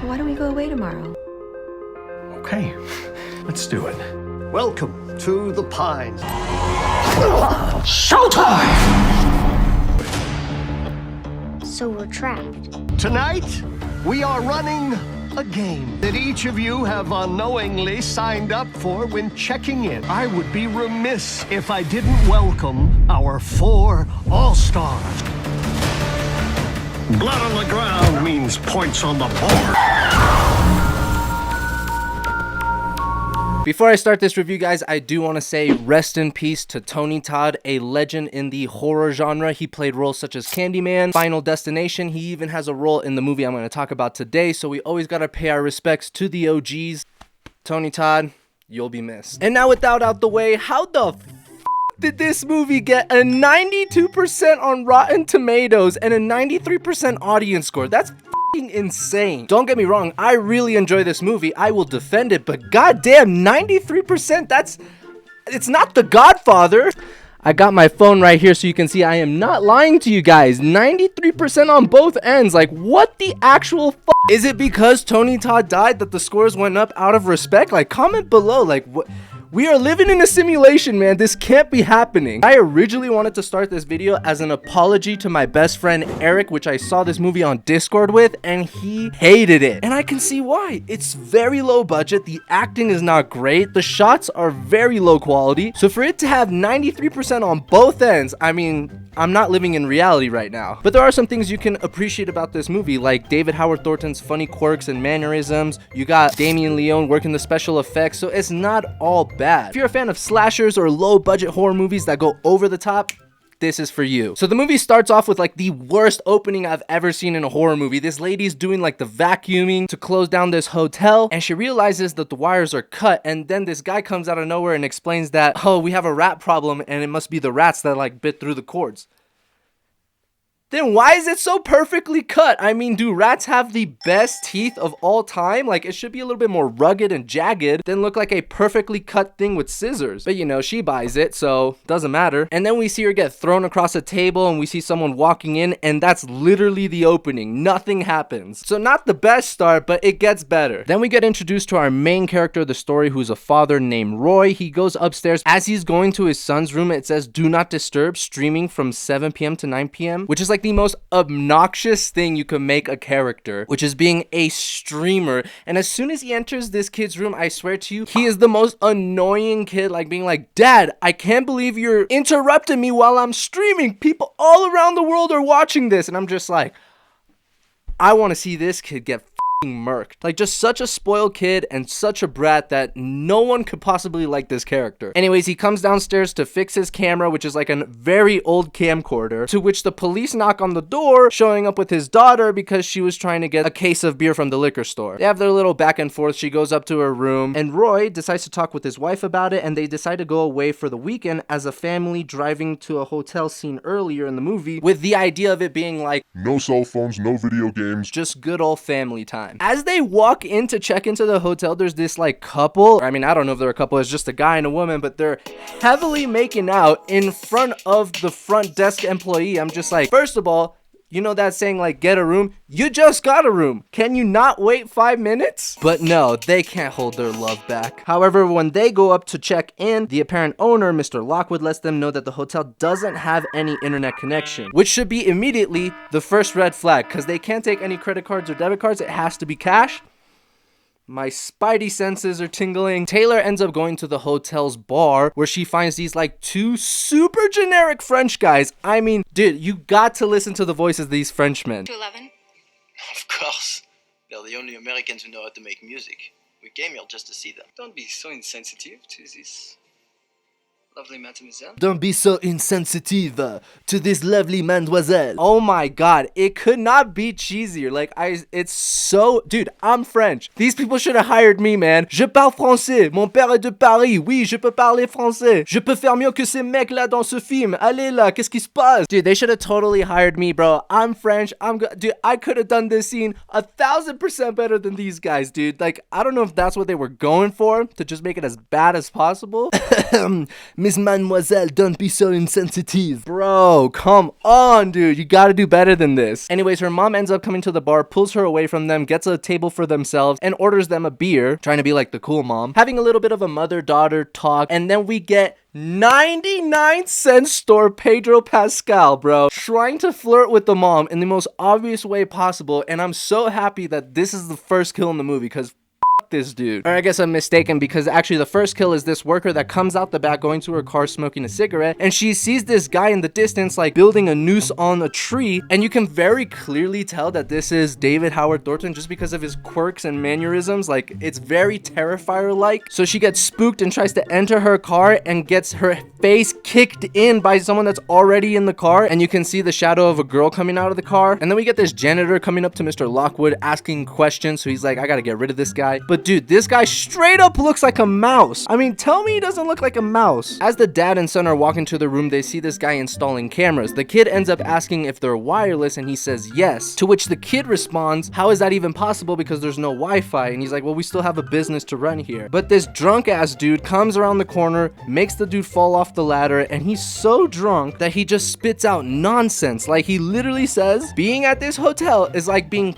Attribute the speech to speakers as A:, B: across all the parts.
A: Why don't we go away tomorrow?
B: Okay, let's do it.
C: Welcome to the Pines.
B: Showtime!
D: So we're trapped.
C: Tonight, we are running a game that each of you have unknowingly signed up for when checking in. I would be remiss if I didn't welcome our 4 All-Stars. Blood on the ground means points on the board.
E: Before I start this review, guys, I do want to say rest in peace to Tony Todd, a legend in the horror genre. He played roles such as Candyman, Final Destination. He even has a role in the movie I'm going to talk about today, so we always got to pay our respects to the OGs. Tony Todd, you'll be missed. And now with that out the way, how the did this movie get a 92% on Rotten Tomatoes and a 93% audience score? That's insane. Don't get me wrong, I really enjoy this movie. I will defend it, but goddamn, 93%, it's not The Godfather. I got my phone right here so you can see I am not lying to you guys. 93% on both ends. Like, what the actual is it because Tony Todd died that the scores went up out of respect? Like, comment below, like, what? We are living in a simulation, man. This can't be happening. I originally wanted to start this video as an apology to my best friend Eric, which I saw this movie on Discord with, and he hated it. And I can see why. It's very low budget. The acting is not great. The shots are very low quality. So for it to have 93% on both ends, I mean, I'm not living in reality right now. But there are some things you can appreciate about this movie, like David Howard Thornton's funny quirks and mannerisms. You got Damien Leone working the special effects, so it's not all bad. If you're a fan of slashers or low budget horror movies that go over the top, this is for you. So the movie starts off with like the worst opening I've ever seen in a horror movie. This lady's doing like the vacuuming to close down this hotel, and she realizes that the wires are cut, and then this guy comes out of nowhere and explains that, oh, we have a rat problem and it must be the rats that like bit through the cords. Then why is it so perfectly cut? I mean, do rats have the best teeth of all time? Like, it should be a little bit more rugged and jagged than look like a perfectly cut thing with scissors. But you know, she buys it, so doesn't matter. And then we see her get thrown across a table and we see someone walking in, and that's literally the opening. Nothing happens. So not the best start, but it gets better. Then we get introduced to our main character of the story, who's a father named Roy. He goes upstairs. As he's going to his son's room, it says do not disturb, streaming from 7 p.m. to 9 p.m., which is like the most obnoxious thing you can make a character, which is being a streamer. And as soon as he enters this kid's room, I swear to you, he is the most annoying kid, like being like, Dad, I can't believe you're interrupting me while I'm streaming. People all around the world are watching this. And I'm just like, I want to see this kid get murked. Like, just such a spoiled kid and such a brat that no one could possibly like this character. Anyways, he comes downstairs to fix his camera, which is like a very old camcorder, to which the police knock on the door, showing up with his daughter because she was trying to get a case of beer from the liquor store. They have their little back and forth. She goes up to her room and Roy decides to talk with his wife about it, and they decide to go away for the weekend as a family, driving to a hotel scene earlier in the movie with the idea of it being like
F: no cell phones, no video games,
E: just good old family time. As they walk in to check into the hotel, there's this like couple. I mean, I don't know if they're a couple, it's just a guy and a woman, but they're heavily making out in front of the front desk employee. I'm just like, first of all, you know that saying like get a room? You just got a room. Can you not wait 5 minutes? But no, they can't hold their love back. However, when they go up to check in, the apparent owner, Mr. Lockwood, lets them know that the hotel doesn't have any internet connection, which should be immediately the first red flag, because they can't take any credit cards or debit cards. It has to be cash. My spidey senses are tingling. Taylor ends up going to the hotel's bar where she finds these like 2 super generic French guys. I mean, dude, you got to listen to the voices of these Frenchmen.
G: 211?
H: Of course. They're the only Americans who know how to make music. We came here just to see them.
G: Don't be so insensitive to this lovely mademoiselle.
E: Don't be so insensitive to this lovely mademoiselle. Oh my god, it could not be cheesier. Like, it's so, dude, I'm French. These people should have hired me, man. Je parle français. Mon père est de Paris. Oui, je peux parler français. Je peux faire mieux que ces mecs là dans ce film. Allez là, qu'est-ce qui se passe? Dude, they should have totally hired me, bro. I'm French. Dude, I could have done this scene 1,000% better than these guys, dude. Like, I don't know if that's what they were going for, to just make it as bad as possible. Miss Mademoiselle, don't be so insensitive. Bro, come on, dude. You gotta do better than this. Anyways, her mom ends up coming to the bar, pulls her away from them, gets a table for themselves, and orders them a beer, trying to be like the cool mom, having a little bit of a mother-daughter talk, and then we get 99-cent store Pedro Pascal, bro, trying to flirt with the mom in the most obvious way possible, and I'm so happy that this is the first kill in the movie, because this dude. Or I guess I'm mistaken, because actually the first kill is this worker that comes out the back going to her car smoking a cigarette, and she sees this guy in the distance like building a noose on a tree, and you can very clearly tell that this is David Howard Thornton just because of his quirks and mannerisms. Like, it's very Terrifier-like. So she gets spooked and tries to enter her car and gets her face kicked in by someone that's already in the car, and you can see the shadow of a girl coming out of the car. And then we get this janitor coming up to Mr. Lockwood asking questions, so he's like, I gotta get rid of this guy. But dude, this guy straight up looks like a mouse. I mean, tell me he doesn't look like a mouse. As the dad and son are walking to the room, they see this guy installing cameras. The kid ends up asking if they're wireless, and he says yes, to which the kid responds, how is that even possible, because there's no Wi-Fi? And he's like, well, we still have a business to run here. But this drunk ass dude comes around the corner, makes the dude fall off the ladder, and he's so drunk that he just spits out nonsense. Like, he literally says, being at this hotel is like being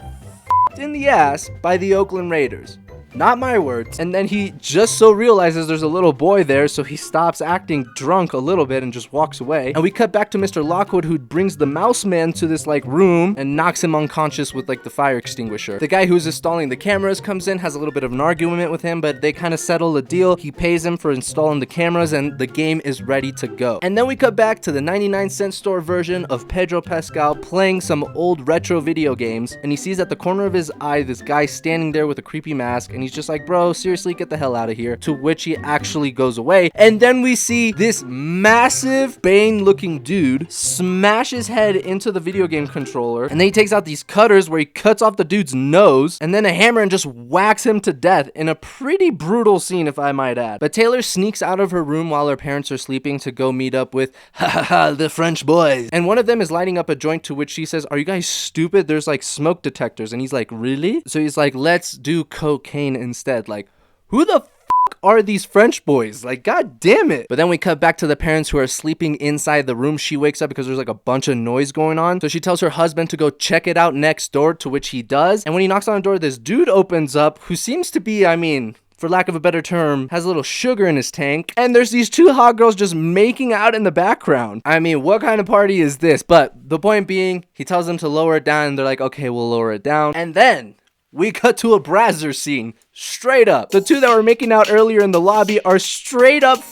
E: in the ass by the Oakland Raiders. Not my words. And then he just so realizes there's a little boy there, so he stops acting drunk a little bit and just walks away. And we cut back to Mr. Lockwood, who brings the mouse man to this like room and knocks him unconscious with like the fire extinguisher. The guy who's installing the cameras comes in, has a little bit of an argument with him, but they kind of settle the deal. He pays him for installing the cameras, and the game is ready to go. And then we cut back to the 99-cent store version of Pedro Pascal playing some old retro video games, and he sees at the corner of his eye this guy standing there with a creepy mask, and he's just like, bro, seriously, get the hell out of here. To which he actually goes away. And then we see this massive Bane looking dude smash his head into the video game controller, and then he takes out these cutters where he cuts off the dude's nose, and then a hammer, and just whacks him to death in a pretty brutal scene, if I might add. But Taylor sneaks out of her room while her parents are sleeping to go meet up with the French boys, and one of them is lighting up a joint, to which she says, are you guys stupid? There's like smoke detectors. And he's like, really? So he's like, let's do cocaine instead. Like, who the are these French boys? Like, god damn it. But then we cut back to the parents who are sleeping inside the room. She wakes up because there's like a bunch of noise going on, so she tells her husband to go check it out next door, to which he does. And when he knocks on the door, this dude opens up, who seems to be, I mean, for lack of a better term, has a little sugar in his tank, and there's these two hot girls just making out in the background. I mean, what kind of party is this? But the point being, he tells them to lower it down, and they're like, okay, we'll lower it down. And then we cut to a Brazzers scene. Straight up. The two that were making out earlier in the lobby are straight up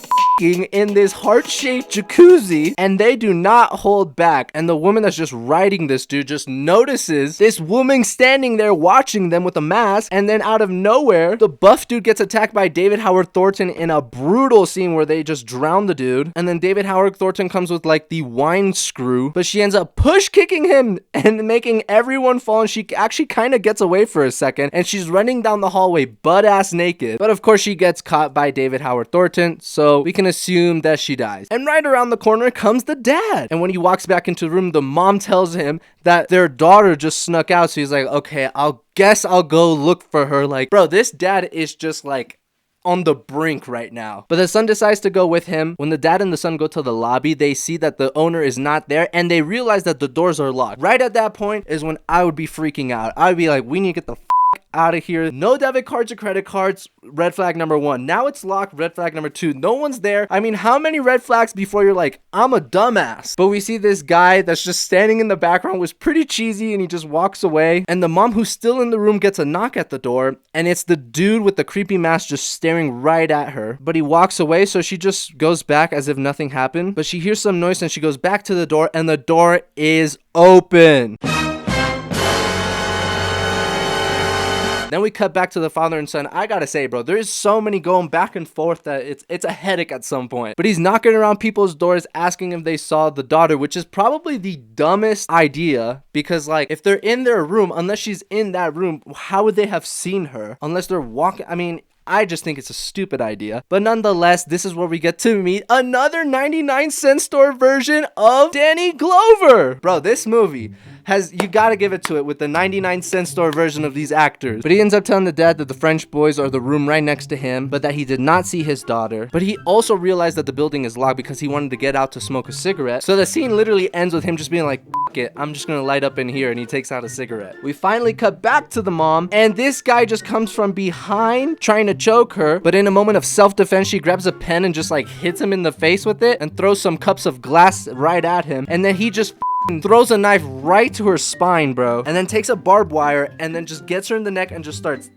E: in this heart-shaped jacuzzi, and they do not hold back. And the woman that's just riding this dude just notices this woman standing there watching them with a mask, and then out of nowhere, the buff dude gets attacked by David Howard Thornton in a brutal scene where they just drown the dude. And then David Howard Thornton comes with like the wine screw, but she ends up push-kicking him and making everyone fall, and she actually kind of gets away for a second, and she's running down the hallway butt-ass naked. But of course, she gets caught by David Howard Thornton, so we can assume that she dies. And right around the corner comes the dad. And when he walks back into the room, the mom tells him that their daughter just snuck out. So he's like, okay, I'll go look for her. Like, bro, this dad is just like on the brink right now. But the son decides to go with him. When the dad and the son go to the lobby, they see that the owner is not there, and they realize that the doors are locked. Right at that point is when I would be freaking out. I would be like, we need to get the out of here. No debit cards or credit cards. Red flag number 1. Now it's locked. Red flag number 2. No one's there. I mean, how many red flags before you're like, I'm a dumbass? But we see this guy that's just standing in the background, was pretty cheesy, and he just walks away. And the mom, who's still in the room, gets a knock at the door, and it's the dude with the creepy mask just staring right at her. But he walks away, so she just goes back as if nothing happened. But she hears some noise, and she goes back to the door, and the door is open. Then we cut back to the father and son. I gotta say, bro, there's so many going back and forth that it's a headache at some point. But he's knocking around people's doors asking if they saw the daughter, which is probably the dumbest idea, because like, if they're in their room, unless she's in that room, how would they have seen her? Unless they're walking, I mean, I just think it's a stupid idea. But nonetheless, this is where we get to meet another 99-cent store version of Danny Glover. Bro, this movie you gotta give it to it with the 99-cent store version of these actors. But he ends up telling the dad that the French boys are the room right next to him, but that he did not see his daughter. But he also realized that the building is locked because he wanted to get out to smoke a cigarette. So the scene literally ends with him just being like, F it, I'm just gonna light up in here, and he takes out a cigarette. We finally cut back to the mom, and this guy just comes from behind trying to choke her, but in a moment of self-defense, she grabs a pen and just like hits him in the face with it and throws some cups of glass right at him, and then he just throws a knife right to her spine, bro, and then takes a barbed wire and then just gets her in the neck and just starts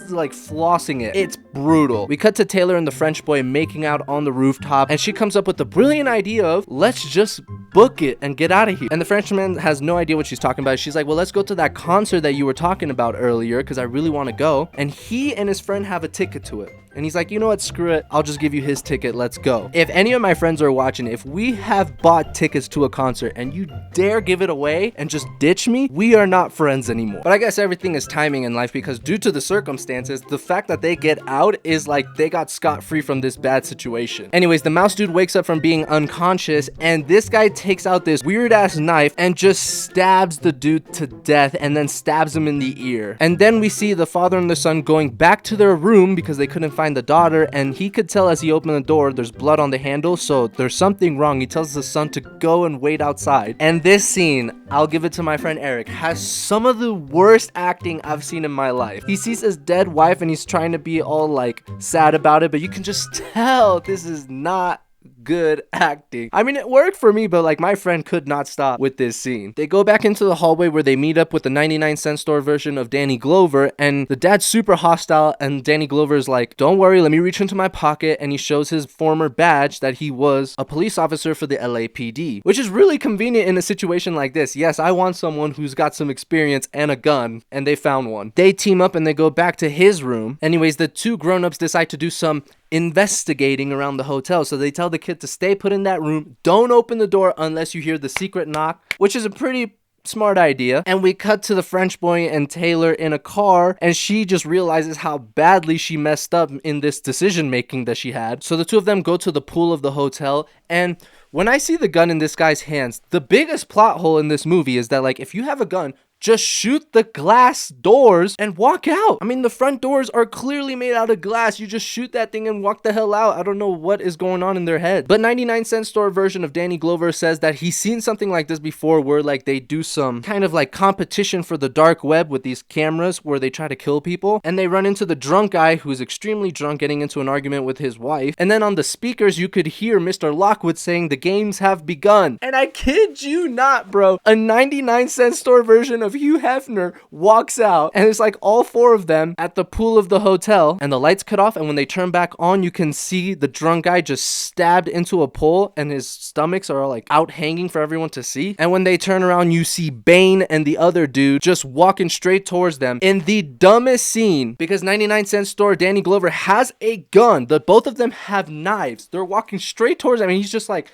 E: like flossing it. It's brutal. We cut to Taylor and the French boy making out on the rooftop, and she comes up with the brilliant idea of, let's just book it and get out of here. And the Frenchman has no idea what she's talking about. She's like, well, let's go to that concert that you were talking about earlier because I really want to go. And he and his friend have a ticket to it. And he's like, you know what, screw it, I'll just give you his ticket, let's go. If any of my friends are watching, if we have bought tickets to a concert and you dare give it away and just ditch me, we are not friends anymore. But I guess everything is timing in life, because due to the circumstances, the fact that they get out is like they got scot-free from this bad situation. Anyways, the mouse dude wakes up from being unconscious, and this guy takes out this weird ass knife and just stabs the dude to death, and then stabs him in the ear. And then we see the father and the son going back to their room because they couldn't find the daughter, and he could tell as he opened the door there's blood on the handle, so there's something wrong. He tells the son to go and wait outside. And this scene, I'll give it to my friend Eric, has some of the worst acting I've seen in my life. He sees his dead wife and he's trying to be all like sad about it, but you can just tell this is not good acting. I mean, it worked for me, but like my friend could not stop with this scene. They go back into the hallway where they meet up with the 99-cent store version of Danny Glover, and the dad's super hostile, and Danny Glover is like, don't worry, let me reach into my pocket, and he shows his former badge that he was a police officer for the LAPD, which is really convenient in a situation like this. Yes, I want someone who's got some experience and a gun, and they found one. They team up and they go back to his room. Anyways, the two grown-ups decide to do some investigating around the hotel, so they tell the kid to stay put in that room, don't open the door unless you hear the secret knock, which is a pretty smart idea. And we cut to the French boy and Taylor in a car, and she just realizes how badly she messed up in this decision making that she had. So the two of them go to the pool of the hotel, and when I see the gun in this guy's hands, the biggest plot hole in this movie is that like, if you have a gun, just shoot the glass doors and walk out. I mean, the front doors are clearly made out of glass. You just shoot that thing and walk the hell out. I don't know what is going on in their head. But 99-cent store version of Danny Glover says that he's seen something like this before, where like they do some kind of like competition for the dark web with these cameras where they try to kill people. And they run into the drunk guy who's extremely drunk, getting into an argument with his wife. And then on the speakers, you could hear Mr. Lockwood saying the games have begun. And I kid you not, bro, a 99-cent store version of Hugh Hefner walks out, and it's like all four of them at the pool of the hotel, and the lights cut off, and when they turn back on, you can see the drunk guy just stabbed into a pole, and his stomachs are like out hanging for everyone to see. And when they turn around, you see Bane and the other dude just walking straight towards them in the dumbest scene, because 99-cent store Danny Glover has a gun. Both of them have knives. They're walking straight towards him, and he's just like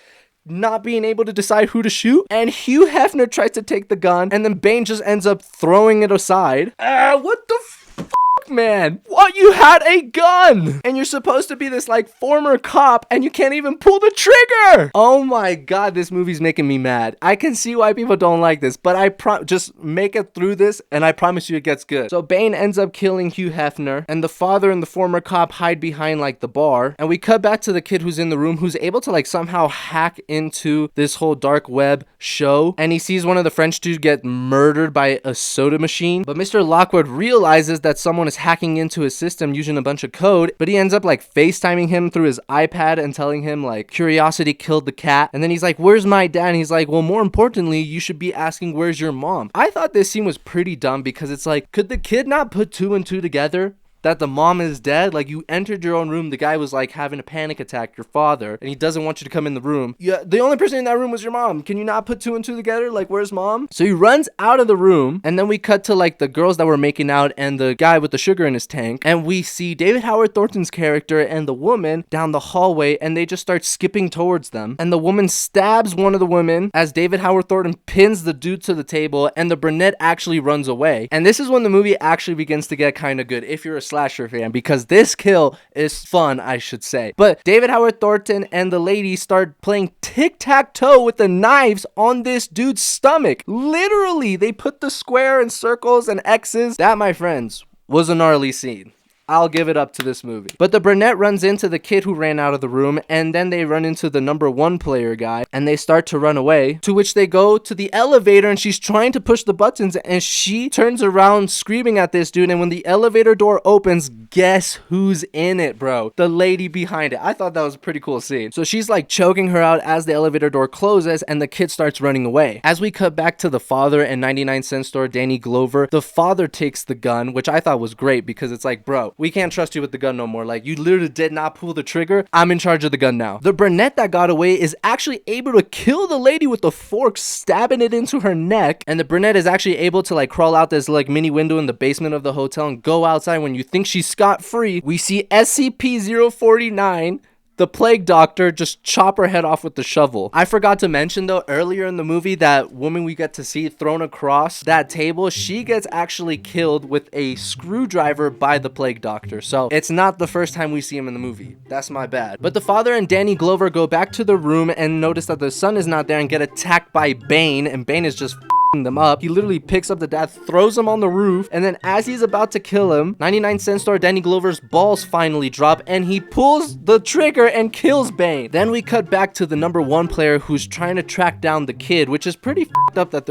E: not being able to decide who to shoot. And Hugh Hefner tries to take the gun, and then Bane just ends up throwing it aside. What the fuck, man? What? You had a gun, and you're supposed to be this like former cop, and you can't even pull the trigger. Oh my god, this movie's making me mad. I can see why people don't like this, but just make it through this, and I promise you it gets good. So Bane ends up killing Hugh Hefner, and the father and the former cop hide behind like the bar, and we cut back to the kid who's in the room, who's able to like somehow hack into this whole dark web show, and he sees one of the French dudes get murdered by a soda machine. But Mr. Lockwood realizes that someone is hacking into his system using a bunch of code, but he ends up like FaceTiming him through his iPad and telling him like curiosity killed the cat. And then he's like, where's my dad? And he's like, well, more importantly, you should be asking where's your mom. I thought this scene was pretty dumb, because it's like, could the kid not put two and two together? That the mom is dead? Like, you entered your own room, the guy was like having a panic attack, your father, and he doesn't want you to come in the room. Yeah, the only person in that room was your mom. Can you not put two and two together? Like, where's mom? So he runs out of the room, and then we cut to like the girls that were making out and the guy with the sugar in his tank, and we see David Howard Thornton's character and the woman down the hallway, and they just start skipping towards them, and the woman stabs one of the women as David Howard Thornton pins the dude to the table, and the brunette actually runs away. And this is when the movie actually begins to get kind of good. If you're a slasher fan because this kill is fun, I should say. But David Howard Thornton and the lady start playing tic-tac-toe with the knives on this dude's stomach. Literally, they put the square and circles and X's. That, my friends, was a gnarly scene. I'll give it up to this movie. But the brunette runs into the kid who ran out of the room, and then they run into the number 1 player guy, and they start to run away, to which they go to the elevator, and she's trying to push the buttons, and she turns around screaming at this dude, and when the elevator door opens, guess who's in it, bro? The lady behind it. I thought that was a pretty cool scene. So she's like choking her out as the elevator door closes, and the kid starts running away. As we cut back to the father and 99-cent store Danny Glover, the father takes the gun, which I thought was great, because it's like, bro, we can't trust you with the gun no more. Like, you literally did not pull the trigger. I'm in charge of the gun now. The brunette that got away is actually able to kill the lady with the fork, stabbing it into her neck. And the brunette is actually able to like crawl out this like mini window in the basement of the hotel and go outside. When you think she's scot-free, we see SCP-049, the plague doctor, just chop her head off with the shovel. I forgot to mention though, earlier in the movie, that woman we get to see thrown across that table, she gets actually killed with a screwdriver by the plague doctor. So it's not the first time we see him in the movie. That's my bad. But the father and Danny Glover go back to the room and notice that the son is not there and get attacked by Bane, and Bane is just them up. He literally picks up the dad, throws him on the roof, and then as he's about to kill him, 99-cent store Danny Glover's balls finally drop and he pulls the trigger and kills Bane. Then we cut back to the number 1 player who's trying to track down the kid, which is pretty f***ed up that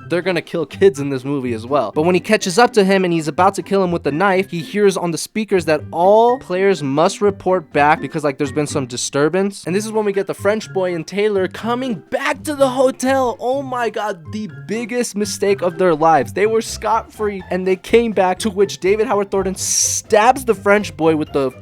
E: they're gonna kill kids in this movie as well. But when he catches up to him and he's about to kill him with the knife, he hears on the speakers that all players must report back because like there's been some disturbance. And this is when we get the French boy and Taylor coming back to the hotel. Oh my god, the biggest mistake of their lives. They were scot-free and they came back, to which David Howard Thornton stabs the French boy with the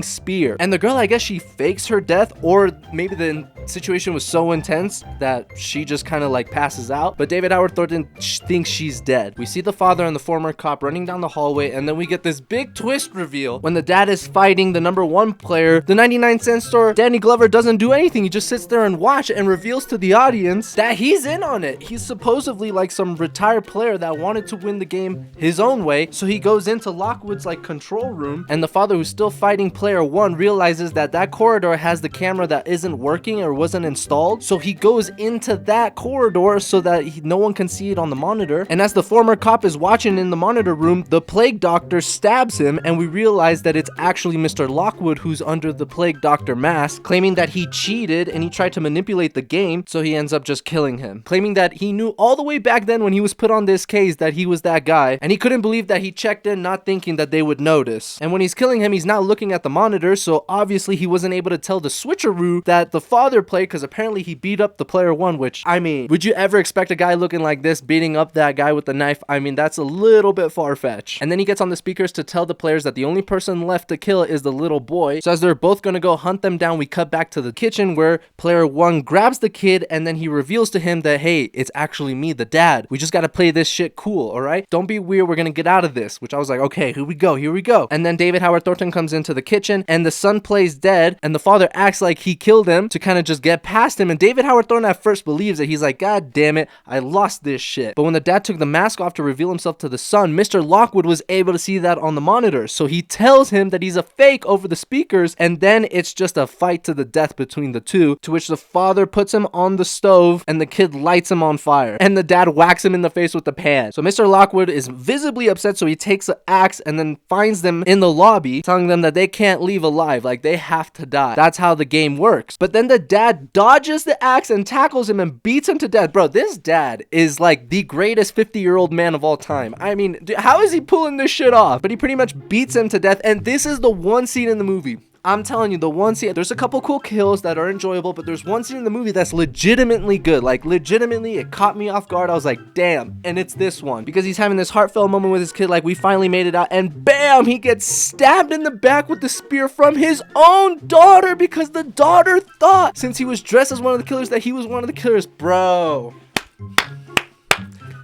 E: spear. And the girl, I guess she fakes her death, or maybe the situation was so intense that she just kind of like passes out. But David Howard Thornton thinks she's dead. We see the father and the former cop running down the hallway, and then we get this big twist reveal when the dad is fighting the number 1 player. The 99-cent store Danny Glover doesn't do anything. He just sits there and watch and reveals to the audience that he's in on it. He's supposedly like some retired player that wanted to win the game his own way. So he goes into Lockwood's like control room, and the father, who's still fighting player 1, realizes that that corridor has the camera that isn't working or wasn't installed. So he goes into that corridor so that no one can see it on the monitor. And as the former cop is watching in the monitor room, the plague doctor stabs him, and we realize that it's actually Mr. Lockwood who's under the plague doctor mask, claiming that he cheated and he tried to manipulate the game. So he ends up just killing him, claiming that he knew all the way back then when he was put on this case that he was that guy, and he couldn't believe that he checked in not thinking that they would notice. And when he's killing him, he's not looking at the monitor, so obviously he wasn't able to tell the switcheroo that the father played, because apparently he beat up the player 1, which, I mean, would you ever expect a guy looking like this beating up that guy with the knife? I mean, that's a little bit far-fetched. And then he gets on the speakers to tell the players that the only person left to kill is the little boy. So as they're both gonna go hunt them down, we cut back to the kitchen where player 1 grabs the kid, and then he reveals to him that, hey, it's actually me, the dad. We just gotta play this shit cool, alright? Don't be weird, we're gonna get out of this. Which I was like, okay, here we go. And then David Howard Thornton comes into the kitchen, and the son plays dead, and the father acts like he killed him to kind of just get past him. And David Howard Thornton at first believes it. He's like, god damn it, I lost this shit. But when the dad took the mask off to reveal himself to the son, Mr. Lockwood was able to see that on the monitor. So he tells him that he's a fake over the speakers, and then it's just a fight to the death between the two, to which the father puts him on the stove and the kid lights him on fire, and the dad whacks him in the face with the pan. So Mr. Lockwood is visibly upset, so he takes an axe and then finds them in the lobby, telling them that they can't leave alive, like they have to die. That's how the game works. But then the dad dodges the axe and tackles him and beats him to death. Bro, this dad is like the greatest 50-year-old man of all time. I mean, dude, how is he pulling this shit off? But he pretty much beats him to death, and this is the one scene in the movie, I'm telling you, the one scene, there's a couple cool kills that are enjoyable, but there's one scene in the movie that's legitimately good. Like, legitimately, it caught me off guard. I was like, damn. And it's this one, because he's having this heartfelt moment with his kid, like, we finally made it out, and bam, he gets stabbed in the back with the spear from his own daughter, because the daughter thought, since he was dressed as one of the killers, that he was one of the killers. Bro,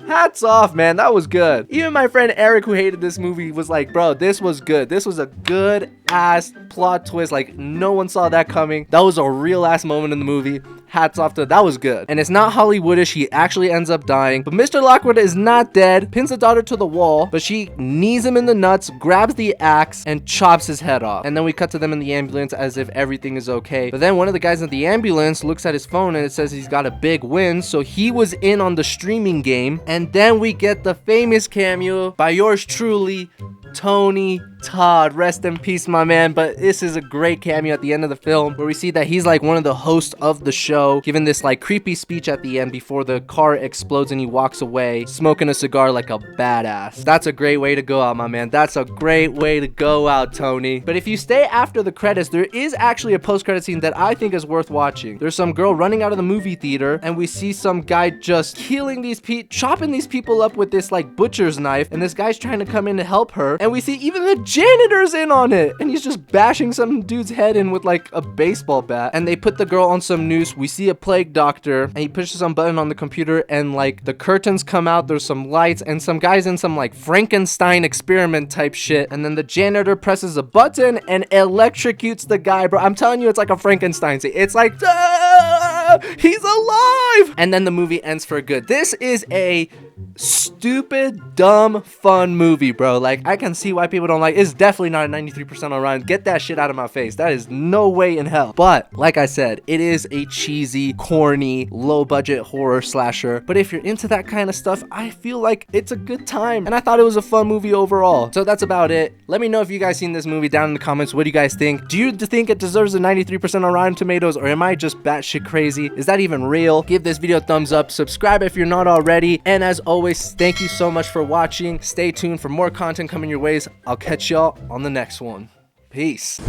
E: hats off, man. That was good. Even my friend Eric, who hated this movie, was like, bro, this was good. This was a good ass plot twist. Like, no one saw that coming. That was a real ass moment in the movie. Hats off to that was good. And it's not Hollywoodish. He actually ends up dying. But Mr. Lockwood is not dead. Pins the daughter to the wall, but she knees him in the nuts, grabs the axe, and chops his head off. And then we cut to them in the ambulance as if everything is okay. But then one of the guys in the ambulance looks at his phone and it says he's got a big win. So he was in on the streaming game. And then we get the famous cameo by yours truly, Tony Todd. Rest in peace, my man. But this is a great cameo at the end of the film where we see that he's like one of the hosts of the show, giving this like creepy speech at the end before the car explodes and he walks away smoking a cigar like a badass. That's a great way to go out, my man. That's a great way to go out, Tony. But if you stay after the credits, there is actually a post-credit scene that I think is worth watching. There's some girl running out of the movie theater and we see some guy just killing these chopping these people up with this like butcher's knife, and this guy's trying to come in to help her, and we see even the janitor's in on it, and he's just bashing some dude's head in with like a baseball bat. And they put the girl on some noose. We see a plague doctor and he pushes some button on the computer and like the curtains come out, there's some lights, and some guys in some like Frankenstein experiment type shit, and then the janitor presses a button and electrocutes the guy, bro. I'm telling you, it's like a Frankenstein scene. It's like, he's alive, and then the movie ends for good. This is a stupid, dumb, fun movie, bro. Like, I can see why people don't like it. It's definitely not a 93% on Rotten. Get that shit out of my face. That is no way in hell. But like I said, it is a cheesy, corny, low budget horror slasher. But if you're into that kind of stuff, I feel like it's a good time, and I thought it was a fun movie overall. So that's about it. Let me know if you guys seen this movie down in the comments. What do you guys think? Do you think it deserves a 93% on Rotten Tomatoes, or am I just batshit crazy? Is that even real? Give this video a thumbs up, subscribe if you're not already, and as always, thank you so much for watching. Stay tuned for more content coming your ways. I'll catch y'all on the next one. Peace.